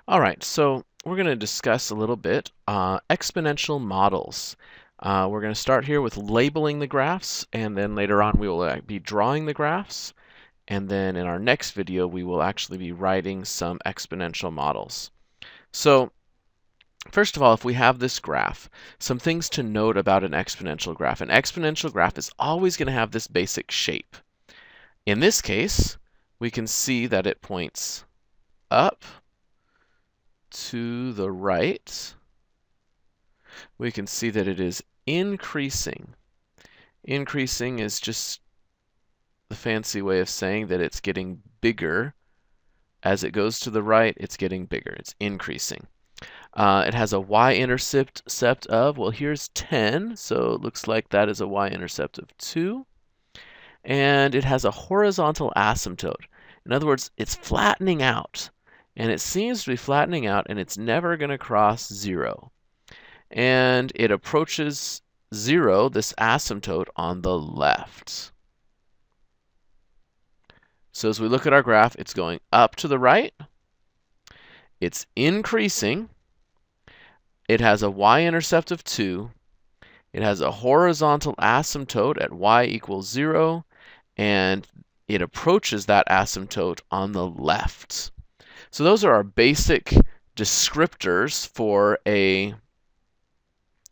All right, so we're going to discuss a little bit exponential models. We're going to start here with labeling the graphs, and then later on we will be drawing the graphs, and then in our next video we will actually be writing some exponential models. So first of all, if we have this graph, some things to note about an exponential graph. An exponential graph is always going to have this basic shape. In this case, we can see that it points up to the right. We can see that it is increasing. Increasing is just the fancy way of saying that it's getting bigger. As it goes to the right, it's getting bigger. It's increasing. It has a y-intercept of, well, here's 10, so it looks like that is a y-intercept of 2. And it has a horizontal asymptote. In other words, it's flattening out. And it seems to be flattening out, and it's never going to cross 0. And it approaches 0, this asymptote, on the left. So as we look at our graph, it's going up to the right. It's increasing. It has a y-intercept of 2. It has a horizontal asymptote at y equals 0. And it approaches that asymptote on the left. So those are our basic descriptors for a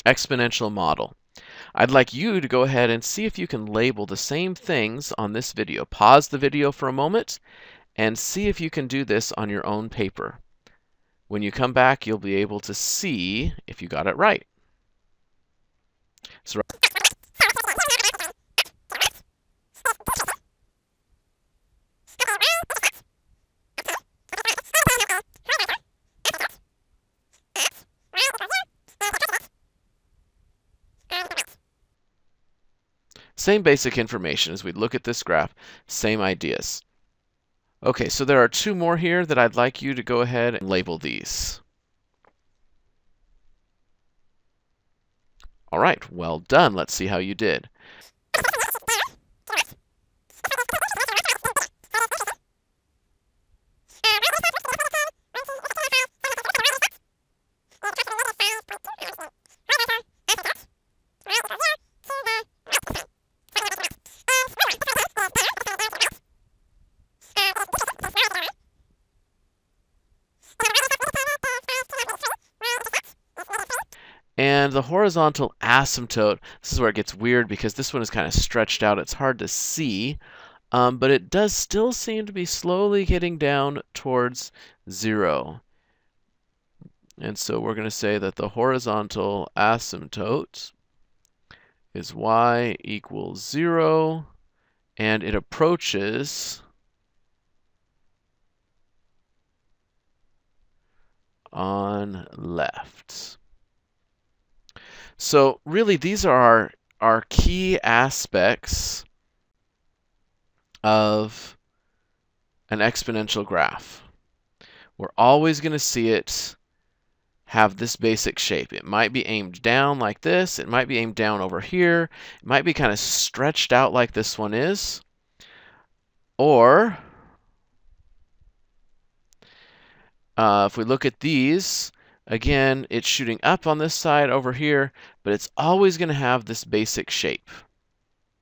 exponential model. I'd like you to go ahead and see if you can label the same things on this video. Pause the video for a moment and see if you can do this on your own paper. When you come back, you'll be able to see if you got it right. So same basic information as we look at this graph, same ideas. Okay, so there are two more here that I'd like you to go ahead and label these. All right, well done. Let's see how you did. And the horizontal asymptote, this is where it gets weird because this one is kind of stretched out. It's hard to see, but it does still seem to be slowly getting down towards 0. And so we're going to say that the horizontal asymptote is y equals 0, and it approaches on left. So really, these are our key aspects of an exponential graph. We're always going to see it have this basic shape. It might be aimed down like this. It might be aimed down over here. It might be kind of stretched out like this one is. Or if we look at these, again, it's shooting up on this side over here, but it's always going to have this basic shape.